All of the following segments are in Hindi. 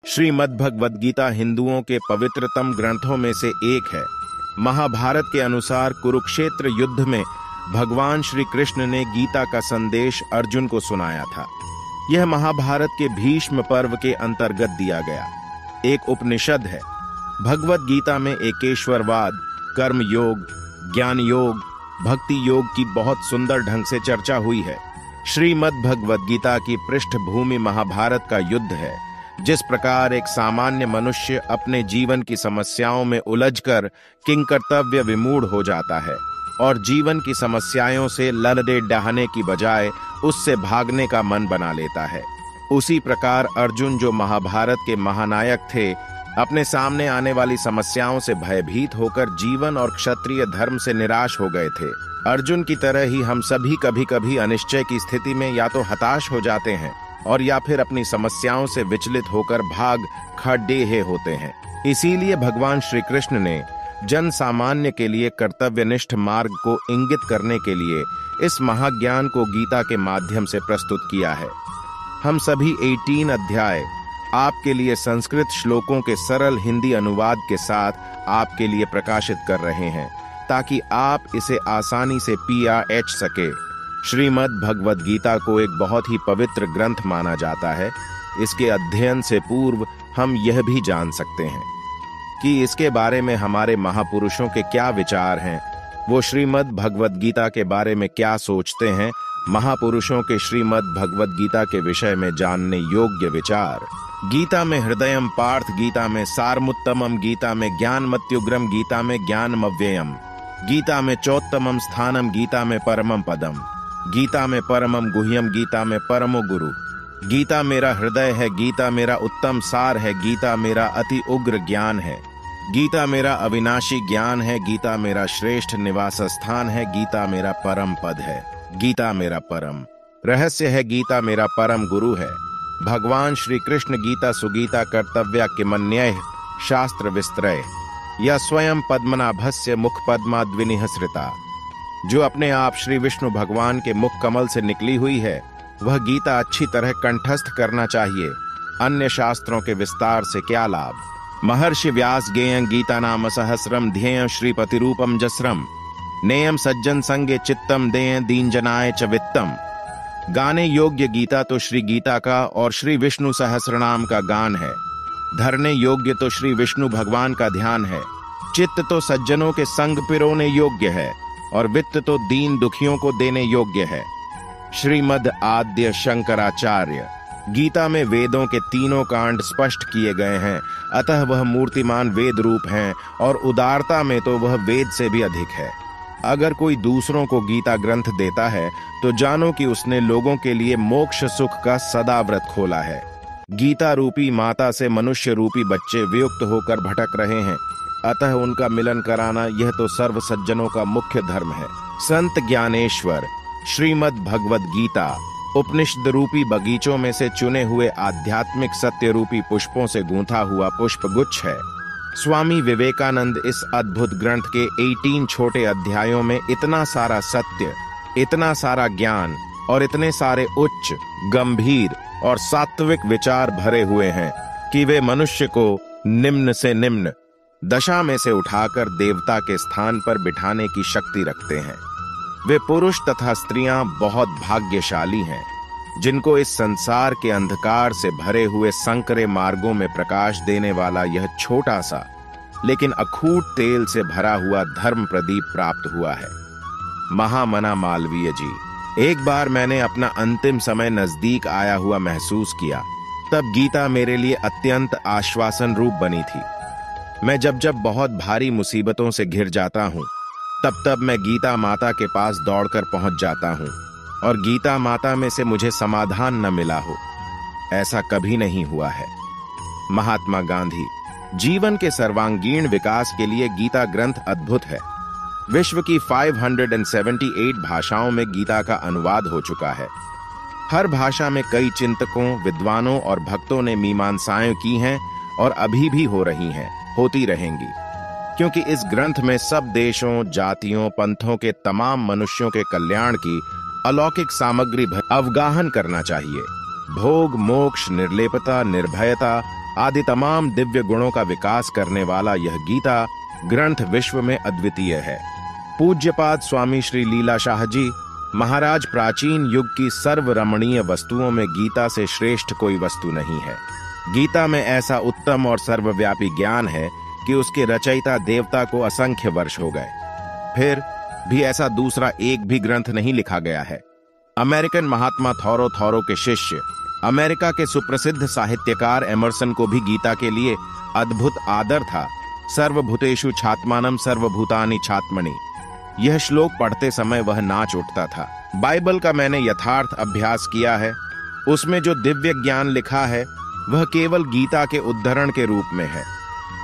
श्रीमद्भगवद गीता हिंदुओं के पवित्रतम ग्रंथों में से एक है। महाभारत के अनुसार कुरुक्षेत्र युद्ध में भगवान श्री कृष्ण ने गीता का संदेश अर्जुन को सुनाया था। यह महाभारत के भीष्म पर्व के अंतर्गत दिया गया एक उपनिषद है। भगवद गीता में एकेश्वरवाद, कर्म योग, ज्ञान योग, भक्ति योग की बहुत सुंदर ढंग से चर्चा हुई है। श्रीमद् भगवद गीता की पृष्ठभूमि महाभारत का युद्ध है। जिस प्रकार एक सामान्य मनुष्य अपने जीवन की समस्याओं में उलझकर किंकर्तव्य विमूढ़ हो जाता है और जीवन की समस्याओं से लड़ने डहाने की बजाय उससे भागने का मन बना लेता है, उसी प्रकार अर्जुन जो महाभारत के महानायक थे, अपने सामने आने वाली समस्याओं से भयभीत होकर जीवन और क्षत्रिय धर्म से निराश हो गए थे। अर्जुन की तरह ही हम सभी कभी कभी अनिश्चय की स्थिति में या तो हताश हो जाते हैं और या फिर अपनी समस्याओं से विचलित होकर भाग खड़े होते हैं। इसीलिए भगवान श्री कृष्ण ने जन सामान्य के लिए कर्तव्यनिष्ठ मार्ग को इंगित करने के लिए इस महाज्ञान को गीता के माध्यम से प्रस्तुत किया है। हम सभी 18 अध्याय आपके लिए संस्कृत श्लोकों के सरल हिंदी अनुवाद के साथ आपके लिए प्रकाशित कर रहे हैं ताकि आप इसे आसानी से पढ़ सके। श्रीमद् भगवद गीता को एक बहुत ही पवित्र ग्रंथ माना जाता है। इसके अध्ययन से पूर्व हम यह भी जान सकते हैं कि इसके बारे में हमारे महापुरुषों के क्या विचार हैं, वो श्रीमद् भगवद गीता के बारे में क्या सोचते हैं। महापुरुषों के श्रीमद् भगवद गीता के विषय में जानने योग्य विचार। गीता में हृदयम पार्थ, गीता में सारमुत्तमम, गीता में ज्ञानमत्युग्रम, गीता में ज्ञानमव्ययम, गीता में चौत्तमम स्थानम, गीता में परमम पदम, गीता में परमम गुह्यम, गीता में परमो गुरु। गीता मेरा हृदय है, गीता मेरा उत्तम सार है, गीता मेरा अति उग्र ज्ञान है, गीता मेरा अविनाशी ज्ञान है, गीता मेरा श्रेष्ठ निवास स्थान है, गीता मेरा परम पद है, गीता मेरा परम रहस्य है, गीता मेरा परम गुरु है। भगवान श्री कृष्ण गीता सुगीता कर्तव्य किमन्यय शास्त्र विस्तरय या स्वयं पद्मनाभस्य मुख पद्माद्विनिहसृता। जो अपने आप श्री विष्णु भगवान के मुख कमल से निकली हुई है, वह गीता अच्छी तरह कंठस्थ करना चाहिए। अन्य शास्त्रों के विस्तार से क्या लाभ। महर्षि व्यास गेयं गीता नाम सहस्रम ध्येयं श्रीपति रूपम जस्रम नेयम सज्जन संगे चित्तम देयं दीन जनाय च वित्तम। गाने योग्य गीता तो श्री गीता का और श्री विष्णु सहस्रनाम का गान है। धरने योग्य तो श्री विष्णु भगवान का ध्यान है। चित्त तो सज्जनों के संग पिरोने योग्य है और वित्त तो दीन दुखियों को देने योग्य है। श्रीमद् आद्य शंकराचार्य। गीता में वेदों के तीनों कांड स्पष्ट किए गए हैं, अतः वह मूर्तिमान वेद रूप हैं और उदारता में तो वह वेद से भी अधिक है। अगर कोई दूसरों को गीता ग्रंथ देता है तो जानो कि उसने लोगों के लिए मोक्ष सुख का सदा व्रत खोला है। गीता रूपी माता से मनुष्य रूपी बच्चे वियुक्त होकर भटक रहे हैं, अतः उनका मिलन कराना यह तो सर्व सज्जनों का मुख्य धर्म है। संत ज्ञानेश्वर श्रीमद् भगवद गीता उपनिषद रूपी बगीचों में से चुने हुए आध्यात्मिक सत्य रूपी पुष्पों से गूंथा हुआ पुष्प गुच्छ है। स्वामी विवेकानंद इस अद्भुत ग्रंथ के 18 छोटे अध्यायों में इतना सारा सत्य, इतना सारा ज्ञान और इतने सारे उच्च, गंभीर और सात्विक विचार भरे हुए हैं कि वे मनुष्य को निम्न से निम्न दशा में से उठाकर देवता के स्थान पर बिठाने की शक्ति रखते हैं। वे पुरुष तथा स्त्रियां बहुत भाग्यशाली हैं जिनको इस संसार के अंधकार से भरे हुए संकरे मार्गों में प्रकाश देने वाला यह छोटा सा लेकिन अखूट तेल से भरा हुआ धर्म प्रदीप प्राप्त हुआ है। महामना मालवीय जी। एक बार मैंने अपना अंतिम समय नजदीक आया हुआ महसूस किया। तब गीता मेरे लिए अत्यंत आश्वासन रूप बनी थी। मैं जब जब बहुत भारी मुसीबतों से घिर जाता हूँ, तब तब मैं गीता माता के पास दौड़कर पहुंच जाता हूँ और गीता माता में से मुझे समाधान न मिला हो, ऐसा कभी नहीं हुआ है। महात्मा गांधी। जीवन के सर्वांगीण विकास के लिए गीता ग्रंथ अद्भुत है। विश्व की 578 भाषाओं में गीता का अनुवाद हो चुका है। हर भाषा में कई चिंतकों, विद्वानों और भक्तों ने मीमांसाएं की हैं और अभी भी हो रही हैं, होती रहेंगी, क्योंकि इस ग्रंथ में सब देशों, जातियों, पंथों के तमाम मनुष्यों के कल्याण की अलौकिक सामग्री अवगाहन करना चाहिए। भोग, मोक्ष, निर्लेपता, निर्भयता आदि तमाम दिव्य गुणों का विकास करने वाला यह गीता ग्रंथ विश्व में अद्वितीय है। पूज्यपाद स्वामी श्री लीला शाह जी महाराज, प्राचीन युग की सर्व रमणीय वस्तुओं में गीता से श्रेष्ठ कोई वस्तु नहीं है। गीता में ऐसा उत्तम और सर्वव्यापी ज्ञान है कि उसके रचयिता देवता को असंख्य वर्ष हो गए, फिर भी ऐसा दूसरा एक भी ग्रंथ नहीं लिखा गया है। अमेरिकन महात्मा थॉरो के शिष्य, अमेरिका के सुप्रसिद्ध साहित्यकार एमर्सन को भी गीता के लिए अद्भुत आदर था। सर्वभूतेषु छात्मानम सर्वभूतानि छात्मणि, यह श्लोक पढ़ते समय वह नाच उठता था। बाइबल का मैंने यथार्थ अभ्यास किया है। उसमें जो दिव्य ज्ञान लिखा है वह केवल गीता के उद्धरण के रूप में है।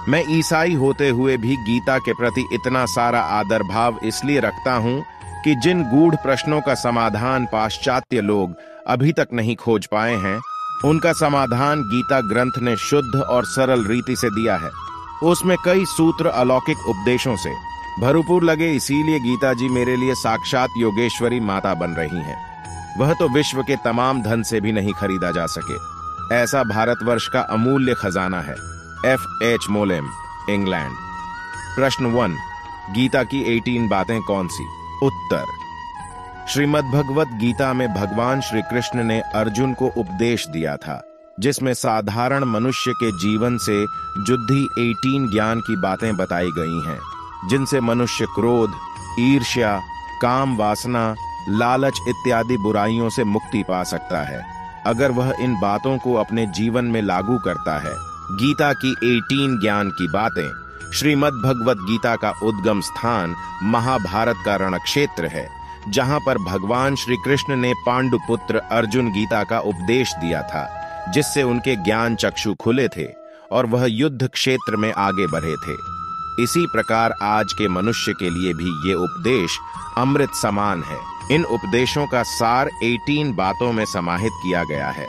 मैं ईसाई होते हुए भी गीता के प्रति इतना सारा आदर भाव इसलिए रखता हूं कि जिन गूढ़ प्रश्नों का समाधान पाश्चात्य लोग अभी तक नहीं खोज पाए हैं, उनका समाधान गीता ग्रंथ ने शुद्ध और सरल रीति से दिया है। उसमें कई सूत्र अलौकिक उपदेशों से भरपूर लगे, इसीलिए गीता जी मेरे लिए साक्षात योगेश्वरी माता बन रही हैं। वह तो विश्व के तमाम धन से भी नहीं खरीदा जा सके। ऐसा भारतवर्ष का अमूल्य खजाना है। F.H. मोलेम, इंग्लैंड। प्रश्न 1, गीता की 18 बातें कौन सी? उत्तर, श्रीमद् भगवत गीता में भगवान श्री कृष्ण ने अर्जुन को उपदेश दिया था, जिसमें साधारण मनुष्य के जीवन से जुड़ी 18 ज्ञान की बातें बताई गई हैं, जिनसे मनुष्य क्रोध, ईर्ष्या, काम वासना, लालच इत्यादि बुराइयों से मुक्ति पा सकता है, अगर वह इन बातों को अपने जीवन में लागू करता है। गीता की 18 ज्ञान की बातें। श्रीमद् भगवत गीता का उद्गम स्थान महाभारत का रणक्षेत्र है, जहां पर भगवान श्री कृष्ण ने पांडुपुत्र अर्जुन गीता का उपदेश दिया था, जिससे उनके ज्ञान चक्षु खुले थे और वह युद्ध क्षेत्र में आगे बढ़े थे। इसी प्रकार आज के मनुष्य के लिए भी ये उपदेश अमृत समान है। इन उपदेशों का सार 18 बातों में समाहित किया गया है,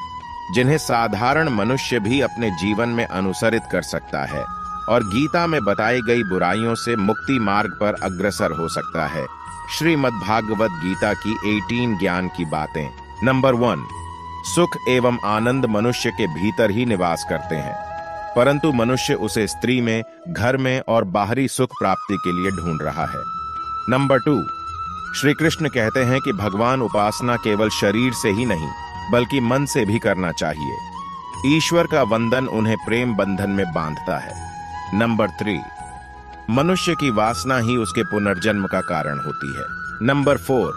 जिन्हें साधारण मनुष्य भी अपने जीवन में अनुसरित कर सकता है और गीता में बताई गई बुराइयों से मुक्ति मार्ग पर अग्रसर हो सकता है। श्रीमद् भागवत गीता की 18 ज्ञान की बातें। नंबर 1, सुख एवं आनंद मनुष्य के भीतर ही निवास करते हैं, परंतु मनुष्य उसे स्त्री में, घर में और बाहरी सुख प्राप्ति के लिए ढूंढ रहा है। नंबर 2, श्री कृष्ण कहते हैं कि भगवान उपासना केवल शरीर से ही नहीं बल्कि मन से भी करना चाहिए। ईश्वर का वंदन उन्हें प्रेम बंधन में बांधता है। नंबर 3, मनुष्य की वासना ही उसके पुनर्जन्म का कारण होती है। नंबर 4,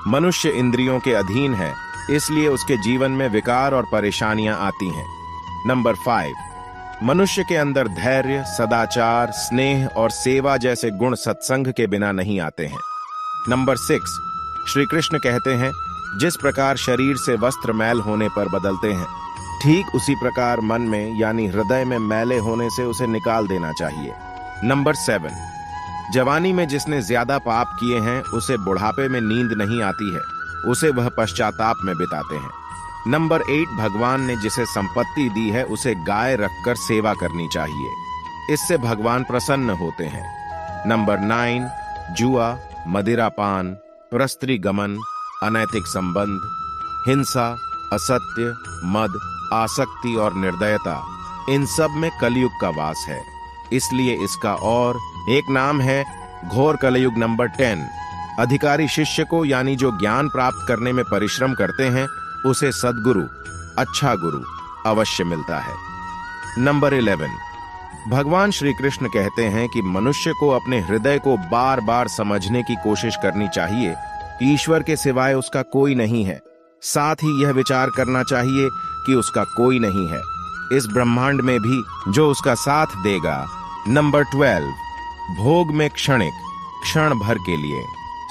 मनुष्य इंद्रियों के अधीन है, इसलिए उसके जीवन में विकार और परेशानियां आती हैं। नंबर 5, मनुष्य के अंदर धैर्य, सदाचार, स्नेह और सेवा जैसे गुण सत्संग के बिना नहीं आते हैं। नंबर 6, श्री कृष्ण कहते हैं, जिस प्रकार शरीर से वस्त्र मैल होने पर बदलते हैं, ठीक उसी प्रकार मन में यानी हृदय में मैले होने से उसे निकाल देना चाहिए। नंबर 7, जवानी में जिसने ज्यादा पाप किए हैं उसे बुढ़ापे में नींद नहीं आती है, उसे वह पश्चाताप में बिताते हैं। नंबर 8, भगवान ने जिसे संपत्ति दी है उसे गाय रखकर सेवा करनी चाहिए, इससे भगवान प्रसन्न होते हैं। नंबर 9, जुआ, मदिरापान, परस्त्री गमन, अनैतिक संबंध, हिंसा, असत्य, मद, आसक्ति और निर्दयता, इन सब में कलयुग का वास है, इसलिए इसका और एक नाम है घोर कलयुग। नंबर 10, अधिकारी शिष्य को यानी जो ज्ञान प्राप्त करने में परिश्रम करते हैं उसे सद्गुरु, अच्छा गुरु अवश्य मिलता है। नंबर 11, भगवान श्री कृष्ण कहते हैं कि मनुष्य को अपने हृदय को बार बार समझने की कोशिश करनी चाहिए, ईश्वर के सिवाय उसका कोई नहीं है। साथ ही यह विचार करना चाहिए कि उसका कोई नहीं है इस ब्रह्मांड में भी जो उसका साथ देगा। नंबर 12, भोग में क्षणिक, क्षण भर के लिए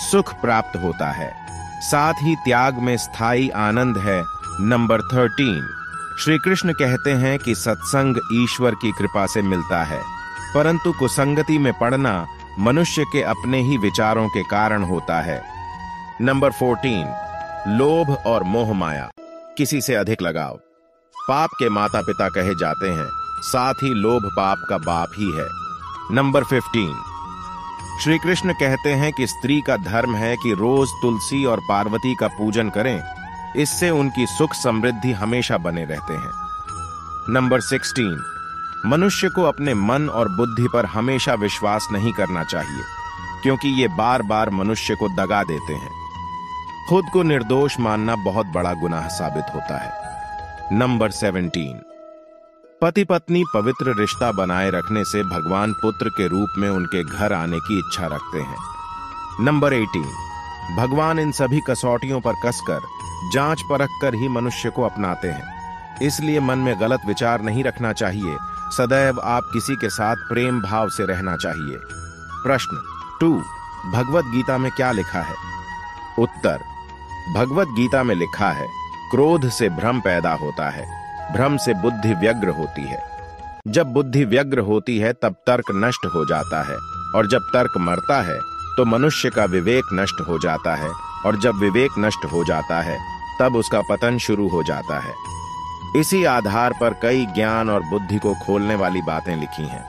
सुख प्राप्त होता है, साथ ही त्याग में स्थायी आनंद है। नंबर 13, श्री कृष्ण कहते हैं कि सत्संग ईश्वर की कृपा से मिलता है, परंतु कुसंगति में पड़ना मनुष्य के अपने ही विचारों के कारण होता है। नंबर 14, लोभ और मोह माया, किसी से अधिक लगाव, पाप के माता पिता कहे जाते हैं, साथ ही लोभ पाप का बाप ही है। नंबर 15, श्री कृष्ण कहते हैं कि स्त्री का धर्म है कि रोज तुलसी और पार्वती का पूजन करें, इससे उनकी सुख समृद्धि हमेशा बने रहते हैं। नंबर 16, मनुष्य को अपने मन और बुद्धि पर हमेशा विश्वास नहीं करना चाहिए, क्योंकि ये बार बार मनुष्य को दगा देते हैं। खुद को निर्दोष मानना बहुत बड़ा गुनाह साबित होता है। नंबर 17, पति पत्नी पवित्र रिश्ता बनाए रखने से भगवान पुत्र के रूप में उनके घर आने की इच्छा रखते हैं। नंबर 18, भगवान इन सभी कसौटियों पर कसकर जांच परख कर ही मनुष्य को अपनाते हैं, इसलिए मन में गलत विचार नहीं रखना चाहिए। सदैव आप किसी के साथ प्रेम भाव से रहना चाहिए। प्रश्न 2, भगवत गीता में क्या लिखा है? उत्तर, भगवत गीता में लिखा है, क्रोध से भ्रम पैदा होता है, भ्रम से बुद्धि व्यग्र होती है। जब बुद्धि व्यग्र होती है तब तर्क नष्ट हो जाता है, और जब तर्क मरता है तो मनुष्य का विवेक नष्ट हो जाता है, और जब विवेक नष्ट हो जाता है तब उसका पतन शुरू हो जाता है। इसी आधार पर कई ज्ञान और बुद्धि को खोलने वाली बातें लिखी हैं।